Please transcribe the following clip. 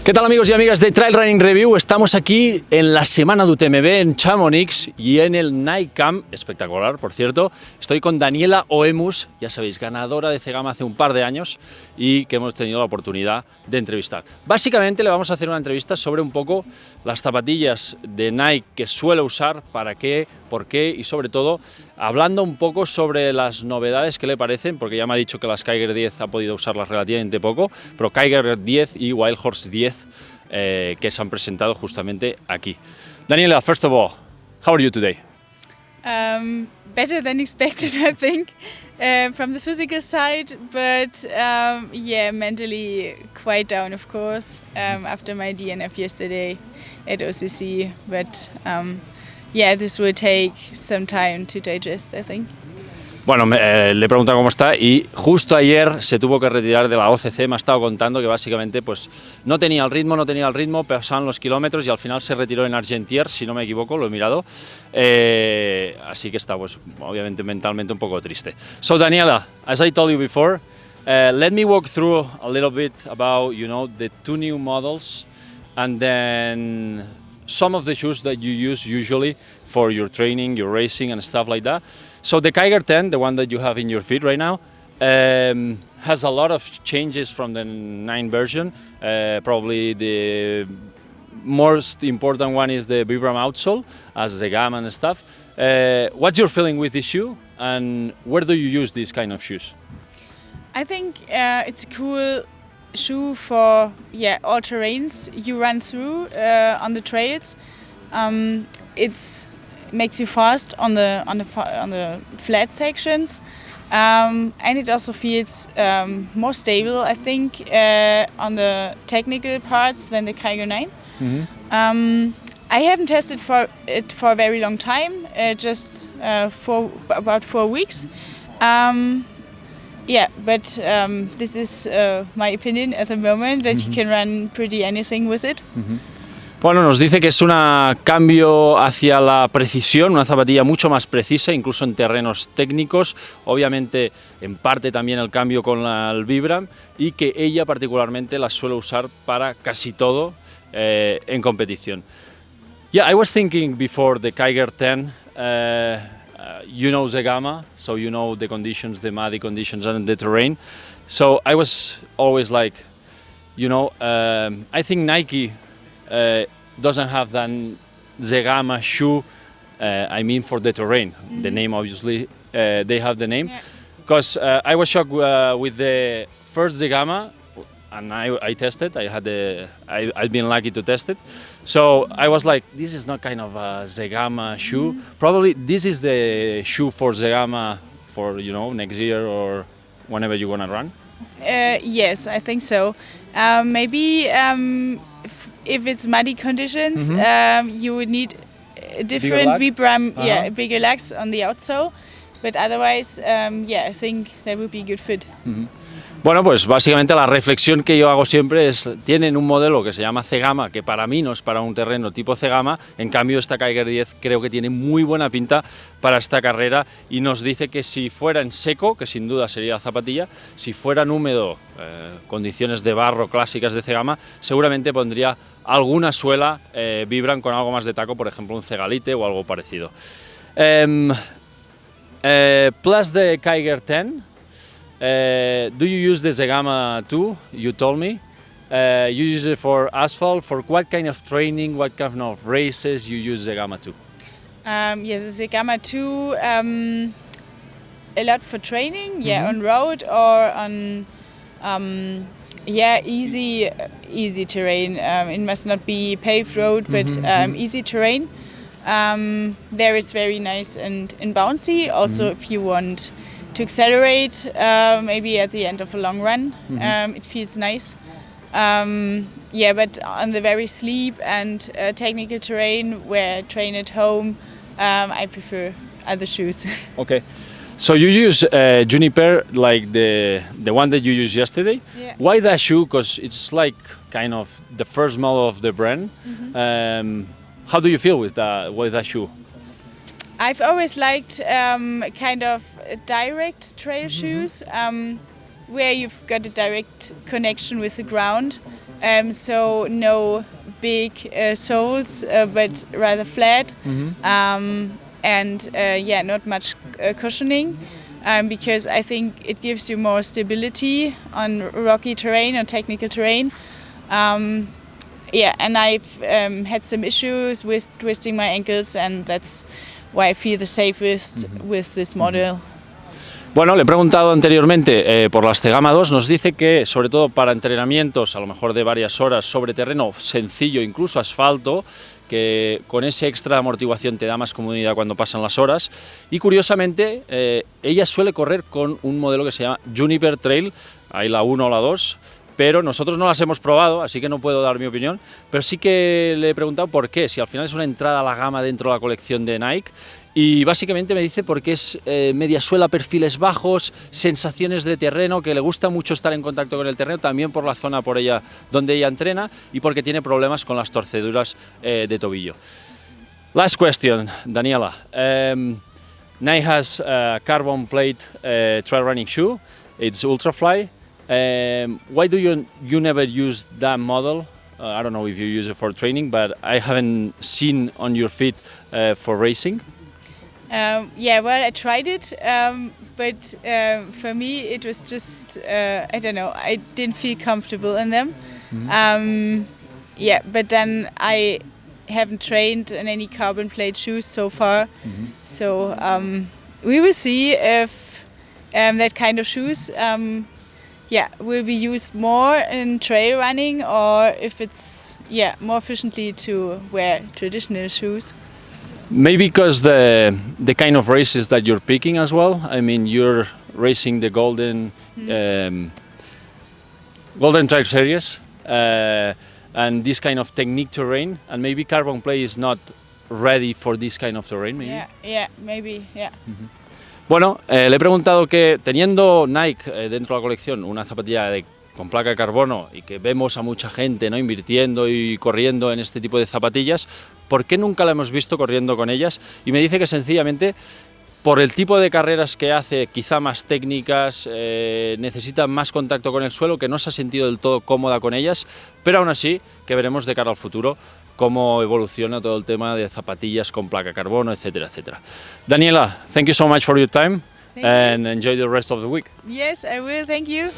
¿Qué tal amigos y amigas de Trail Running Review? Estamos aquí en la semana de UTMB en Chamonix y en el Night Camp, espectacular por cierto. Estoy con Daniela Oemus, ya sabéis, ganadora de Zegama hace un par de años y que hemos tenido la oportunidad de entrevistar. Básicamente le vamos a hacer una entrevista sobre un poco las zapatillas de Nike que suele usar, para qué, por qué y sobre todo hablando un poco sobre las novedades que le parecen, porque ya me ha dicho que las Kiger 10 ha podido usarlas relativamente poco, pero Kiger 10 y Wild Horse 10 que se han presentado justamente aquí. Daniela, first of all, how are you today? Better than expected, I think, from the physical side, but yeah, mentally quite down, of course, after my DNF yesterday at OCC, but yeah, this will take some time to digest, I think. Bueno, le he preguntado cómo está y justo ayer se tuvo que retirar de la OCC. Me ha estado contando que básicamente pues no tenía el ritmo, pasaban los kilómetros y al final se retiró en Argentière, si no me equivoco, lo he mirado. Así que está pues obviamente mentalmente un poco triste. So Daniela, as I told you before, let me walk through a little bit about, you know, the two new models and then some of the shoes that you use usually for your training, your racing and stuff like that. So the Kiger 10, the one that you have in your feet right now, has a lot of changes from the 9 version. Probably the most important one is the Vibram outsole, as Zegama and stuff. What's your feeling with this shoe, and where do you use these kind of shoes? I think it's a cool shoe for all terrains you run through on the trails. It makes you fast on the flat sections, and it also feels more stable, I think, on the technical parts than the Kiger 9. Mm-hmm. I haven't tested it for a very long time, just for about 4 weeks. Yeah, but this is my opinion at the moment, that you can run pretty anything with it. Mm-hmm. Bueno, nos dice que es un cambio hacia la precisión, una zapatilla mucho más precisa, incluso en terrenos técnicos, obviamente en parte también el cambio con el Vibram, y que ella particularmente la suele usar para casi todo en competición. Yeah, I was thinking before the Kiger 10, you know Zegama, so you know the conditions, the muddy conditions and the terrain. So I was always like, you know, I think Nike doesn't have that Zegama shoe, I mean for the terrain. Mm-hmm. The name obviously, they have the name. Because I was shocked with the first Zegama, and I tested, I've been lucky to test it. So I was like, this is not kind of a Zegama shoe. Mm-hmm. Probably this is the shoe for Zegama for, you know, next year or whenever you want to run. Yes, I think so. Maybe if it's muddy conditions, you would need a different Vibram, bigger lugs on the outsole. But otherwise, I think that would be a good fit. Mm-hmm. Bueno, pues básicamente la reflexión que yo hago siempre es, tienen un modelo que se llama Zegama, que para mí no es para un terreno tipo Zegama, en cambio esta Kiger 10 creo que tiene muy buena pinta para esta carrera, y nos dice que si fuera en seco, que sin duda sería la zapatilla, si fuera en húmedo, condiciones de barro clásicas de Zegama, seguramente pondría alguna suela Vibram con algo más de taco, por ejemplo un Zegalite o algo parecido. Plus the Kiger 10, do you use the Zegama too? You told me. You use it for asphalt. For what kind of training, what kind of races you use Zegama too? Yes, the Zegama 2, a lot for training, on road or on easy terrain. It must not be paved road, but easy terrain. There it's very nice and bouncy. Also, if you want to accelerate, maybe at the end of a long run, it feels nice. But on the very steep and technical terrain where I train at home, I prefer other shoes. Okay. So you use Juniper, like the one that you used yesterday. Yeah. Why that shoe? Because it's like kind of the first model of the brand. How do you feel with that shoe? I've always liked kind of direct trail shoes, where you've got a direct connection with the ground. So no big soles, but rather flat, and yeah, not much cushioning, because I think it gives you more stability on rocky terrain or technical terrain. Yeah, and I've had some issues with twisting my ankles, and that's why I feel the safest with this model. Bueno, le he preguntado anteriormente por las Zegama 2, nos dice que sobre todo para entrenamientos, a lo mejor de varias horas sobre terreno sencillo, incluso asfalto, que con ese extra de amortiguación te da más comodidad cuando pasan las horas, y curiosamente ella suele correr con un modelo que se llama Juniper Trail, hay la 1 o la 2, pero nosotros no las hemos probado, así que no puedo dar mi opinión, pero sí que le he preguntado por qué, si al final es una entrada a la gama dentro de la colección de Nike, y básicamente me dice porque es media suela, perfiles bajos, sensaciones de terreno, que le gusta mucho estar en contacto con el terreno, también por la zona por ella donde ella entrena y porque tiene problemas con las torceduras de tobillo. Last question, Daniela. Nike has a carbon plate trail running shoe. It's Ultrafly. Why do you never use that model? I don't know if you use it for training, but I haven't seen on your feet for racing. Yeah, well, I tried it, but for me it was just, I don't know, I didn't feel comfortable in them. Yeah, but then I haven't trained in any carbon plate shoes so far, so we will see if that kind of shoes yeah, will be used more in trail running, or if it's more efficiently to wear traditional shoes. Maybe because the kind of races that you're picking as well. I mean, you're racing the Golden Trail Series and this kind of technique terrain, and maybe carbon plate is not ready for this kind of terrain. Maybe. Yeah, maybe, yeah. Bueno, le he preguntado que teniendo Nike dentro de la colección una zapatilla con placa de carbono y que vemos a mucha gente, ¿no?, invirtiendo y corriendo en este tipo de zapatillas, ¿por qué nunca la hemos visto corriendo con ellas? Y me dice que sencillamente por el tipo de carreras que hace, quizá más técnicas, necesita más contacto con el suelo, que no se ha sentido del todo cómoda con ellas, pero aún así que veremos de cara al futuro cómo evoluciona todo el tema de zapatillas con placa de carbono, etcétera, etcétera. Daniela, thank you so much for your time and enjoy the rest of the week. Yes, I will, thank you.